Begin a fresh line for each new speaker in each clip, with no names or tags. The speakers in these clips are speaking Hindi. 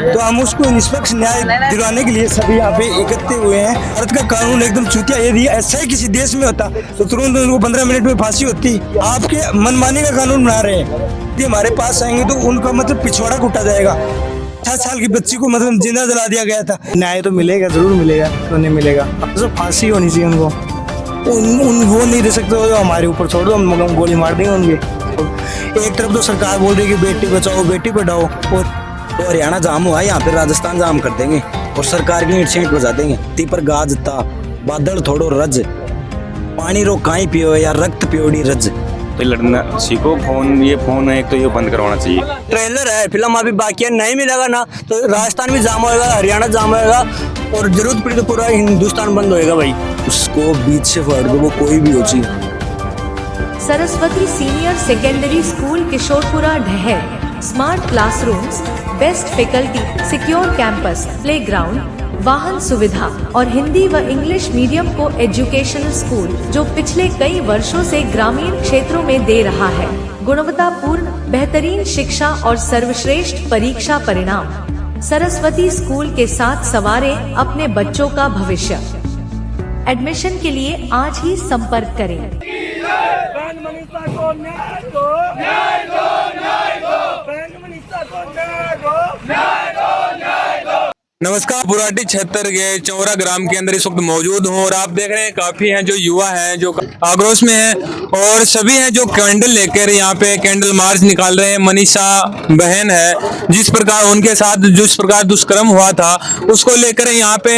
तो हम उसको निष्पक्ष न्याय दिलाने के लिए सभी यहाँ पे एकत्र हुए हैं। भारत का कानून एकदम चूतिया, यदि ऐसा ही किसी देश में होता तो तुरंत उनको 15 मिनट में फांसी होती। आपके मनमानी का कानून बना रहे हैं, यदि हमारे पास आएंगे तो उनका मतलब पिछवाड़ा कूटा जाएगा। 7 साल की बच्ची को मतलब जिंदा जला दिया गया था।
न्याय तो मिलेगा, जरूर मिलेगा, क्यों नहीं मिलेगा। तो फांसी होनी चाहिए उनको।
वो नहीं दे सकते तो हमारे ऊपर छोड़ दो, हम गोली मार देंगे उनके। एक तरफ तो सरकार बोल रही है कि बेटी बचाओ बेटी पढ़ाओ, और
तो हरियाणा जाम हुआ है, यहाँ पे राजस्थान जाम कर देंगे और सरकार की ईंट सींट बजा देंगे। ती पर गाजता बादल थोड़ो रज, पानी रो काई पियो या रक्त पियोड़ी रज।
तो लड़ना सीखो। ये फोन है एक तो ये बंद करवाना चाहिए।
ट्रेलर है, फिल्म अभी बाकी है, नहीं मिलेगा ना तो राजस्थान भी जाम होएगा, हरियाणा जाम होएगा और जरूरत पड़ी तो पूरा हिंदुस्तान बंद होएगा भाई। उसको बीच से फाड़ दो, वो कोई भी हो चाहिए।
Saraswati senior secondary school Kishorepura Dhahar, smart classrooms, best faculty, secure campus, playground, वाहन सुविधा और हिंदी व English medium coeducational school जो पिछले कई वर्षों से ग्रामीण क्षेत्रों में दे रहा है गुणवत्तापूर्ण बेहतरीन शिक्षा और सर्वश्रेष्ठ परीक्षा परिणाम। सरस्वती स्कूल के साथ संवारें अपने बच्चों का भविष्य। एडमिशन के लिए आज ही संपर्क करें।
नमस्कार, बुराटी क्षेत्र के चौरा ग्राम के अंदर इस वक्त मौजूद हूँ और आप देख रहे हैं काफी हैं जो युवा हैं जो आक्रोश में हैं और सभी हैं जो कैंडल लेकर यहाँ पे कैंडल मार्च निकाल रहे हैं। मनीषा बहन है, जिस प्रकार उनके साथ जिस प्रकार दुष्कर्म हुआ था उसको लेकर यहाँ पे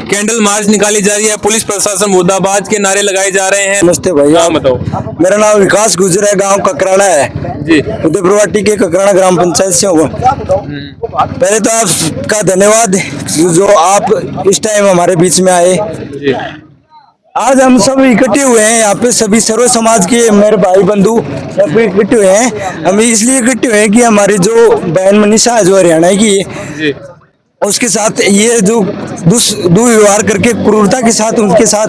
कैंडल मार्च निकाली जा रही है। पुलिस प्रशासन मुर्दाबाद के नारे लगाए जा रहे हैं।
नमस्ते भैया,
बताओ।
मेरा नाम विकास गुजर है, गांव ककराना है
जी,
उदयपुरवाटी के ककराना ग्राम पंचायत से हूँ। पहले तो आपका धन्यवाद जो आप इस टाइम हमारे बीच में आए। आज हम सब इकट्ठे हुए हैं यहाँ पे, सभी सर्व समाज के मेरे भाई बंधु सब इकट्ठे हुए हैं। हम इसलिए इकट्ठे हुए हैं कि हमारी जो बहन मनीषा है जो हरियाणा की है, उसके साथ ये जो दुर्व्यवहार करके क्रूरता के साथ उनके साथ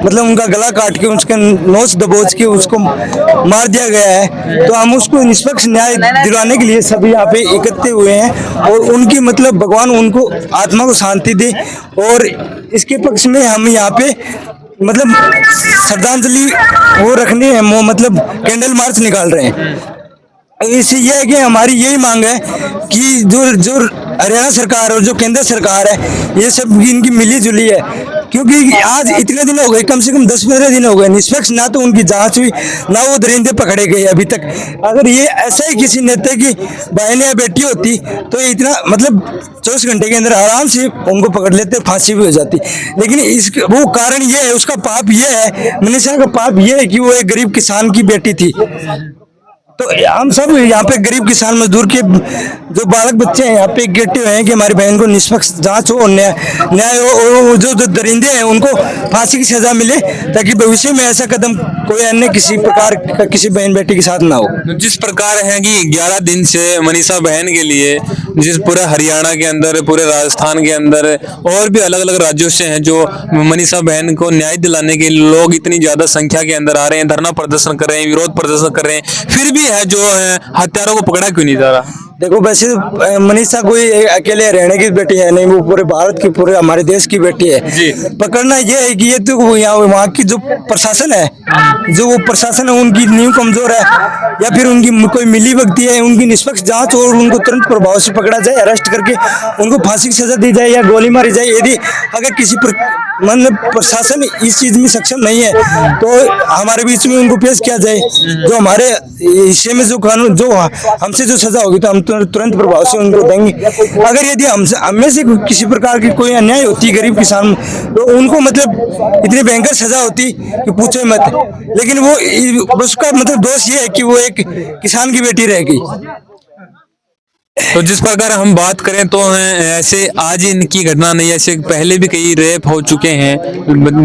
मतलब उनका गला काट के उसका नोच दबोच के उसको मार दिया गया है। तो हम उसको निष्पक्ष न्याय दिलाने के लिए सभी यहाँ पे एकत्र हुए हैं और उनकी मतलब भगवान उनको आत्मा को शांति दे। और इसके पक्ष में हम यहाँ पे मतलब श्रद्धांजलि वो रखने हैं, मतलब कैंडल मार्च निकाल रहे हैं। इसी ये है कि हमारी यही मांग है कि जो हरियाणा सरकार और जो केंद्र सरकार है ये सब इनकी मिली जुली है, क्योंकि आज इतने दिन हो गए, कम से कम 10-15 दिन हो गए निष्पक्ष ना तो उनकी जांच हुई ना वो दरिंदे पकड़े गए अभी तक। अगर ये ऐसा ही किसी नेता की बहन या बेटी होती तो इतना मतलब 24 घंटे के अंदर आराम से उनको पकड़ लेते, फांसी भी हो जाती। लेकिन वो कारण ये है, उसका पाप ये है, मनीषा का पाप ये है कि वो एक गरीब किसान की बेटी थी। तो हम सब यहाँ पे गरीब किसान मजदूर के जो बालक बच्चे हैं यहाँ पे इकट्ठे हुए हैं कि हमारी बहन को निष्पक्ष जांच हो, न्याय हो और जो दरिंदे हैं उनको फांसी की सजा मिले, ताकि भविष्य में ऐसा कदम कोई अन्य किसी प्रकार का किसी बहन बेटी के साथ ना हो।
जिस प्रकार है कि 11 दिन से मनीषा बहन के लिए जिस पूरे हरियाणा के अंदर, पूरे राजस्थान के अंदर और भी अलग अलग राज्यों से हैं जो मनीषा बहन को न्याय दिलाने के लिए लोग इतनी ज्यादा संख्या के अंदर आ रहे हैं, धरना प्रदर्शन कर रहे हैं, विरोध प्रदर्शन कर रहे हैं, फिर भी है जो है हत्यारों को पकड़ा क्यों नहीं जा रहा?
देखो, वैसे मनीषा कोई अकेले हरियाणा की बेटी है नहीं, वो पूरे भारत की, पूरे हमारे देश की बेटी है जी। पकड़ना ये है कि ये तो यहाँ वहाँ की जो प्रशासन है, जो वो प्रशासन है उनकी नींव कमजोर है या फिर उनकी कोई मिली भगती है। उनकी निष्पक्ष जांच और उनको तुरंत प्रभाव से पकड़ा जाए, अरेस्ट करके उनको फांसी की सजा दी जाए या गोली मारी जाए। यदि अगर किसी मतलब प्रशासन इस चीज में सक्षम नहीं है तो हमारे बीच में उनको पेश किया जाए, जो हमारे हिस्से में जो कानून जो हमसे जो सजा होगी तो हम तुरंत प्रभाव से उनको देंगे। अगर यदि हमें से किसी प्रकार की कोई अन्याय होती गरीब किसान तो उनको मतलब इतनी भयंकर सजा होती कि पूछो मत। लेकिन वो उसका मतलब दोष ये है कि वो एक किसान की बेटी रह गई।
तो जिस प्रकार हम बात करें तो ऐसे आज इनकी घटना नहीं, ऐसे पहले भी कई रेप हो चुके हैं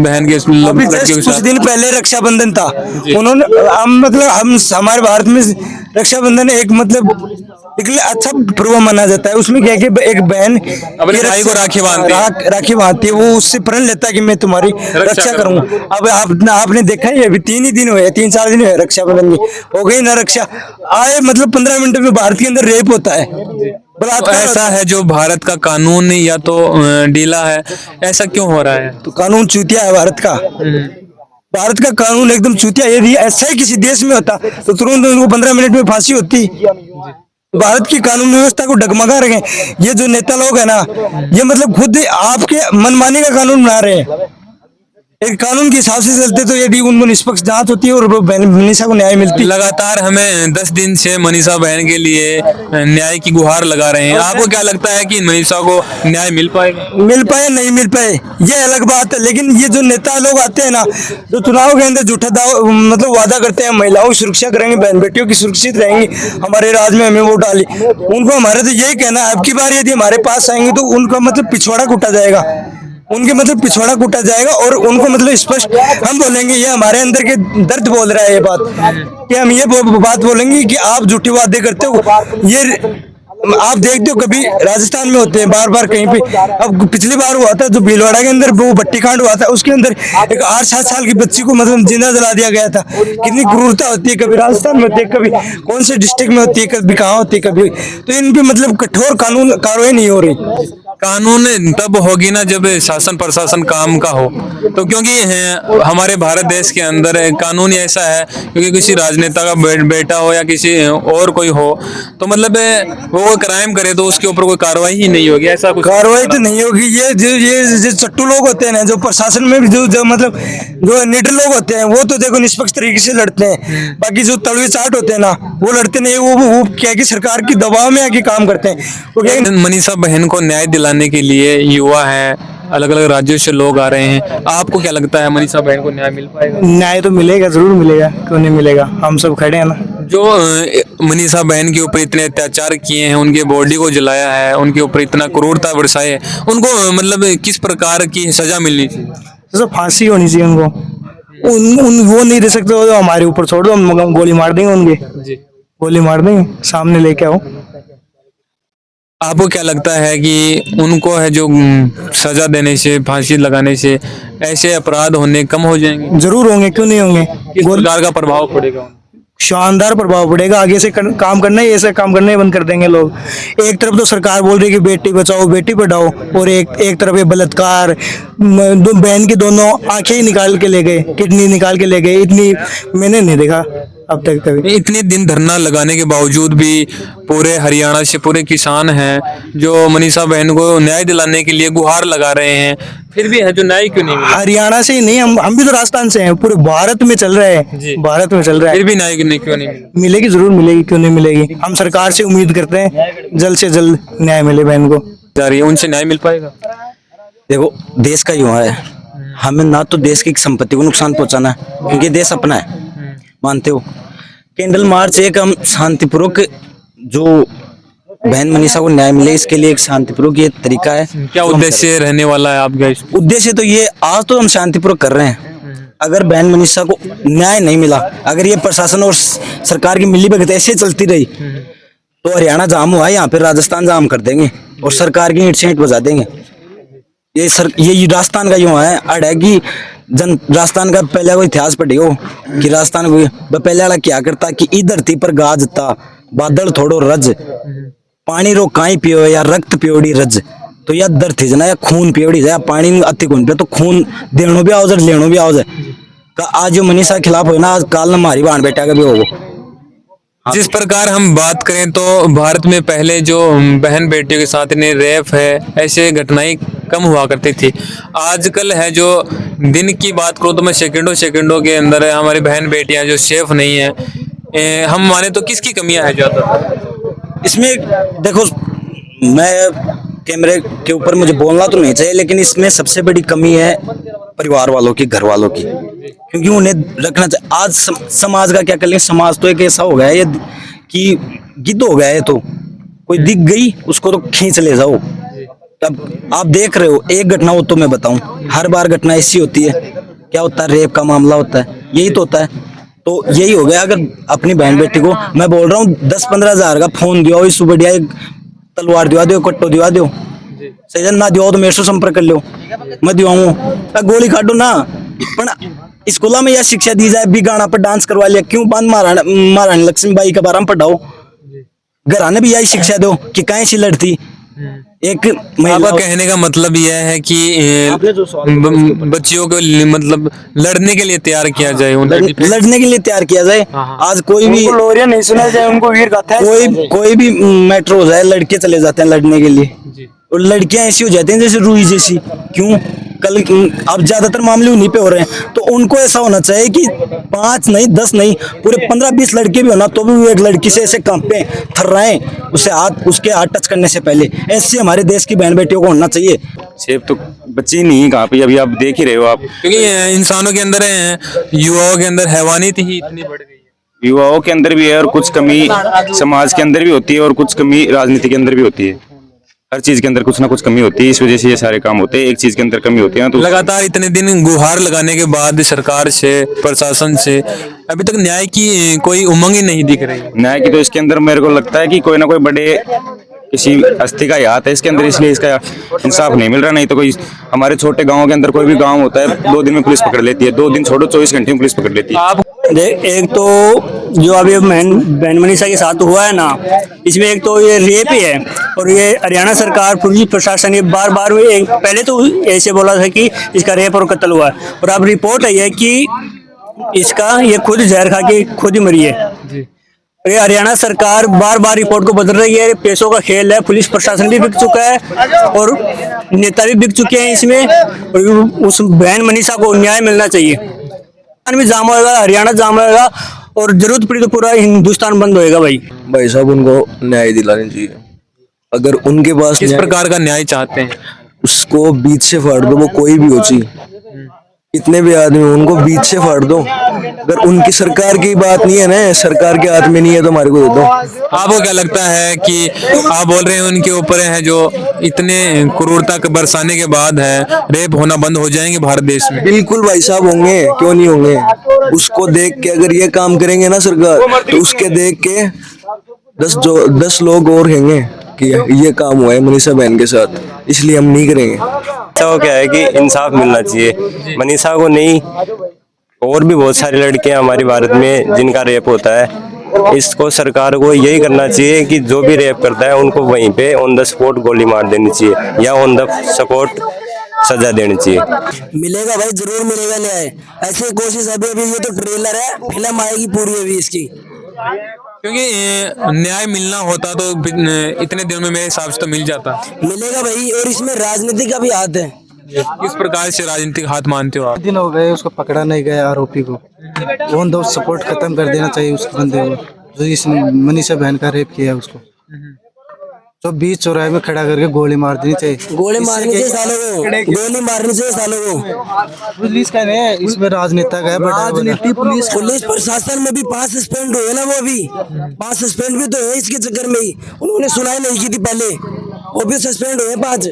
बहन के
कुछ दिन पहले रक्षाबंधन था, उन्होंने हम हमारे भारत में रक्षाबंधन एक मतलब एक अच्छा पर्व माना जाता है। उसमें क्या है कि एक बहन
अपने भाई को
राखी बांधती है, वो उससे प्रण लेता है कि मैं तुम्हारी रक्षा करूंगा। अब आपने देखा ही अभी 3 दिन हुए, 3-4 दिन हुए रक्षाबंधन की, हो गई ना रक्षा। आए मतलब 15 मिनट में भारत के अंदर रेप होता है, बलात्कार
ऐसा है जो भारत का कानून या तो ढीला है, ऐसा क्यों हो रहा है?
तो कानून चूतिया है भारत का। भारत का कानून एकदम चूतिया। यदि ऐसा ही किसी देश में होता तो तुरंत उनको 15 मिनट में फांसी होती। भारत की कानून व्यवस्था को डगमगा रहे हैं ये जो नेता लोग है ना, ये मतलब खुद आपके मनमानी का कानून बना रहे हैं। एक कानून के हिसाब से चलते तो यदि उनको निष्पक्ष जांच होती है और मनीषा को न्याय मिलती।
लगातार हमें 10 दिन से मनीषा बहन के लिए न्याय की गुहार लगा रहे हैं। आपको क्या लगता है कि मनीषा को न्याय मिल पाएगा?
मिल पाए नहीं मिल पाए ये अलग बात है, लेकिन ये जो नेता लोग आते हैं ना, जो चुनाव के अंदर झूठा दाव मतलब वादा करते हैं महिलाओं की सुरक्षा करेंगे, बहन बेटियों की सुरक्षित रहेंगी, हमारे राज्य में हमें वोट डाली, उनको हमारे तो यही कहना है अब की बार यदि हमारे पास आएंगे तो उनका मतलब पिछवाड़ा कूटा जाएगा, उनके मतलब पिछवाड़ा कूटा जाएगा और उनको मतलब स्पष्ट हम बोलेंगे ये हमारे अंदर के दर्द बोल रहा है ये बात, कि हम ये बात बोलेंगे कि आप झूठे वादे करते हो। ये आप देखते हो कभी राजस्थान में होते हैं बार बार कहीं पे। अब पिछली बार हुआ था जो भीलवाड़ा के अंदर वो भट्टी कांड हुआ था, उसके अंदर एक 8-7 साल की बच्ची को मतलब जिंदा जला दिया गया था। कितनी क्रूरता होती है, कभी राजस्थान में होती है, कभी कौन से डिस्ट्रिक्ट में होती है, कभी कहाँ होती है, कभी तो इन पे मतलब कठोर कानून कार्रवाई नहीं हो रही।
कानून तब होगी ना जब शासन प्रशासन काम का हो, तो क्योंकि हमारे भारत देश के अंदर कानून ऐसा है, क्योंकि किसी राजनेता का बेटा हो या किसी और कोई हो तो मतलब वो क्राइम करे तो उसके ऊपर कोई कार्रवाई ही नहीं होगी, ऐसा कुछ
कार्रवाई तो नहीं होगी। ये जो चट्टू लोग होते हैं ना, जो प्रशासन में भी जो मतलब जो निडर लोग होते हैं वो तो देखो निष्पक्ष तरीके से लड़ते हैं, बाकी जो तड़वे चाट होते हैं ना वो लड़ते नहीं, वो क्या कि सरकार की दबाव में आके काम करते हैं।
मनीषा बहन को न्याय दिलाने के लिए युवा है, अलग अलग राज्यों से लोग आ रहे हैं, आपको क्या लगता है मनीषा बहन को न्याय मिल पाएगा?
न्याय तो मिलेगा, जरूर मिलेगा, क्यों नहीं मिलेगा, हम सब खड़े हैं ना।
जो मनीषा बहन के ऊपर इतने अत्याचार किए हैं, उनके बॉडी को जलाया है, उनके ऊपर इतना क्रूरता बरसाई है, उनको मतलब किस प्रकार की सजा मिलनी चाहिए?
तो फांसी होनी चाहिए उनको। वो नहीं दे सकते तो हमारे ऊपर छोड़ दो, हम गोली मार देंगे उनके, गोली मार देंगे, सामने लेके आओ।
आपको क्या लगता है कि उनको है जो सजा देने से, फांसी लगाने से ऐसे अपराध होने कम हो जाएंगे?
जरूर होंगे, क्यों नहीं होंगे।
किस प्रकार का प्रभाव पड़ेगा?
शानदार प्रभाव पड़ेगा। आगे से काम करना ही, ऐसे काम करना ही बंद कर देंगे लोग। एक तरफ तो सरकार बोल रही है कि बेटी बचाओ बेटी पढ़ाओ, और एक तरफ ये बलात्कार, बहन की दोनों आंखें ही निकाल के ले गए, किडनी निकाल के ले गए। इतनी मैंने नहीं देखा अब तक कभी।
इतने दिन धरना लगाने के बावजूद भी पूरे हरियाणा से पूरे किसान हैं जो मनीषा बहन को न्याय दिलाने के लिए गुहार लगा रहे हैं, फिर भी है जो न्याय क्यों नहीं मिला?
हरियाणा से ही नहीं, हम भी तो राजस्थान से हैं, पूरे भारत में चल रहा है, भारत में चल रहा है,
फिर भी न्याय क्यों नहीं मिला?
मिलेगी, जरूर मिलेगी, क्यों नहीं मिलेगी। हम सरकार से उम्मीद करते हैं जल्द से जल्द न्याय मिले बहन को।
जा रही है, उनसे न्याय मिल पाएगा?
देखो देश का युवा है, हमें ना तो देश की संपत्ति को नुकसान पहुंचाना है, क्योंकि देश अपना है, मानते हो। कैंडल मार्च एक हम शांतिपूर्वक जो बहन मनीषा को न्याय मिले इसके लिए एक शांतिपूर्वक ये तरीका है।
क्या उद्देश्य रहने वाला है आपका?
उद्देश्य तो ये आज तो हम शांतिपूर्वक कर रहे हैं, अगर बहन मनीषा को न्याय नहीं मिला, अगर ये प्रशासन और सरकार की मिलीभगत ऐसे चलती रही तो हरियाणा जाम हुआ है, यहाँ पे राजस्थान जाम कर देंगे और सरकार की ईंट से ईंट बजा देंगे। ये राजस्थान का युवा है अड़ है कि राजस्थान का पहले को इतिहास पढ़ियो कि राजस्थान को पहले वाला क्या करता कि ई धरती पर गाजता बादल थोड़ो रज, पानी रो काई पियो या रक्त पियोड़ी रज, तो या धरती जना या खून पियोड़ी या पानी अति खून पे तो खून देनो भी आओ जाए लेनो भी आओ जाए। आज जो मनीषा के खिलाफ हो ना, आज काल हमारी बहन बेटा का भी होगा।
जिस प्रकार हम बात करें तो भारत में पहले जो बहन बेटियों के साथ इन्हें रेप है, ऐसे घटनाएं कम हुआ करती थी। आजकल है जो दिन की बात करूँ तो मैं सेकंडों के अंदर हमारी बहन बेटियां जो सेफ नहीं है। हम माने तो किसकी कमियां है ज्यादा इसमें?
देखो मैं कैमरे के ऊपर मुझे बोलना तो नहीं चाहिए, लेकिन इसमें सबसे बड़ी कमी है परिवार वालों की, घर वालों की, क्योंकि उन्हें रखना चाहिए। आज समाज का क्या कर लें, समाज तो एक ऐसा हो गया है ये कि गिद्ध हो गया है, तो कोई दिख गई उसको तो खींच ले जाओ। अब आप देख रहे हो एक घटना हो तो मैं बताऊं, हर बार घटना ऐसी होती है, क्या होता है रेप का मामला होता है, यही तो होता है। तो यही हो गया, अगर अपनी बहन बेटी को मैं बोल रहा हूँ 10-15 हज़ार का फोन दियो, इससे बढ़िया तलवार दिवा दो, कट्टो दिवा दो, सही ना दियो तो मेरे से संपर्क कर लो, मैं दिवाऊँ गोली काटो ना। पर स्कूलों में यह शिक्षा दी जाए भी गाना पर डांस करवा लिया, क्यों बांध महारानी लक्ष्मीबाई के बारे में पढ़ाओ, घराने भी यही शिक्षा दो कि कहीं से लड़ती एक महिला
आपका कहने का मतलब यह है कि बच्चियों को मतलब लड़ने के लिए तैयार किया जाए,
लड़ने के लिए तैयार किया जाए। आज कोई भी
लोरिया नहीं सुना जाए, उनको वीर गाथा
कोई भी मैटर हो जाए, लड़के चले जाते हैं लड़ने के लिए, और लड़कियां ऐसी हो जाती हैं जैसे रूही जैसी। क्यों? कल अब ज्यादातर मामले उन्हीं पे हो रहे हैं, तो उनको ऐसा होना चाहिए कि 5 नहीं 10 नहीं पूरे 15-20 लड़के भी होना तो भी वो एक लड़की से ऐसे कांपे थर्राएं उसके हाथ टच करने से पहले। ऐसे हमारे देश की बहन बेटियों को होना चाहिए।
सेफ तो बच्चे नहीं कहाँ पे, अभी आप देख ही रहे हो आप,
क्योंकि इंसानों के अंदर है, युवाओं के अंदर हैवानियत ही इतनी बढ़ गई है।
युवाओं के अंदर भी है और कुछ कमी समाज के अंदर भी होती है और कुछ कमी राजनीति के अंदर भी होती है। हर चीज के अंदर कुछ ना कुछ कमी होती है, इस वजह से ये सारे काम होते हैं। एक चीज के अंदर कमी होती है ना, तो
लगातार इतने दिन गुहार लगाने के बाद सरकार से, प्रशासन से अभी तक न्याय की कोई उमंग ही नहीं दिख रही।
न्याय की तो इसके अंदर मेरे को लगता है कि कोई ना कोई बड़े किसी हस्ती का हाथ है इसके अंदर, इसलिए इसका इंसाफ नहीं मिल रहा। नहीं तो कोई हमारे छोटे गांवों के अंदर कोई भी गांव होता है 2 दिन में पुलिस पकड़ लेती है, 2 दिन छोड़ो 24 घंटे में पुलिस पकड़ लेती है।
आप
एक तो जो अभी बहन मनीषा के साथ हुआ है ना, इसमें एक तो ये रेप ही है, और ये हरियाणा सरकार पुलिस प्रशासन ये बार बार पहले तो ऐसे बोला था कि इसका रेप और कत्ल हुआ है, और अब रिपोर्ट आई है कि इसका ये खुद जहर खा के खुद ही मरी है। ये हरियाणा सरकार बार बार रिपोर्ट को बदल रही है, पैसों का खेल है, पुलिस प्रशासन भी बिक चुका है और नेता भी बिक चुके हैं इसमें, और उस बहन मनीषा को न्याय मिलना चाहिए। भी जाम होएगा, हरियाणा जाम होएगा, और जरूरत पड़ी तो पूरा हिंदुस्तान बंद होएगा।
भाई साहब उनको न्याय दिलाना चाहिए। अगर उनके पास
किस प्रकार का न्याय चाहते हैं?
उसको बीच से फाड़ दो, वो कोई भी हो ची, इतने भी आदमी उनको बीच से फाड़ दो। अगर उनकी सरकार की बात नहीं है ना, सरकार के हाथ में नहीं है तो हमारे को दे दो।
आपको क्या लगता है कि आप बोल रहे हैं उनके ऊपर है जो इतने क्रूरता के बरसाने के बाद है, रेप होना बंद हो जाएंगे भारत देश में?
बिल्कुल भाई साहब होंगे, क्यों नहीं होंगे। उसको देख के अगर ये काम करेंगे ना सरकार, तो उसके देख के 10 लोग और कहेंगे कि ये काम हुआ है मनीषा बहन के साथ, इसलिए हम नहीं करेंगे।
तो क्या है कि इंसाफ मिलना चाहिए मनीषा को नहीं, और भी बहुत सारी लड़कियां हमारे भारत में जिनका रेप होता है। इसको सरकार को यही करना चाहिए कि जो भी रेप करता है उनको वहीं पे ऑन द स्पॉट गोली मार देनी चाहिए या ऑन द स्पॉट सजा देनी चाहिए।
मिलेगा भाई, जरूर मिलेगा न्याय। ऐसी कोशिश अभी ये तो ट्रेलर है, फिल्म आएगी पूरी अभी इसकी।
क्योंकि न्याय मिलना होता तो इतने दिनों में मेरे हिसाब से तो मिल जाता।
मिलेगा भाई, और इसमें राजनीति का भी हाथ है।
किस प्रकार से राजनीतिक हाथ मानते हो आप?
दिन हो गए उसको पकड़ा नहीं गया आरोपी को, ऑन द सपोर्ट खत्म कर देना चाहिए उस बंदे को जो इसने मनीषा बहन का रेप किया उसको। तो बीच चौराहे में खड़ा करके गोली मार देनी चाहिए।
गोली मारनी चाहिए सालों को, गोली मारनी चाहिए सालों को।
पुलिस का नहीं, इसमें राजनेता का है, राजनीति
पुलिस प्रशासन में भी 5 सस्पेंड हुए ना, वो अभी 5 सस्पेंड भी तो है इसके चक्कर में ही। उन्होंने सुनाई नहीं की थी पहले, वो भी सस्पेंड हुए 5।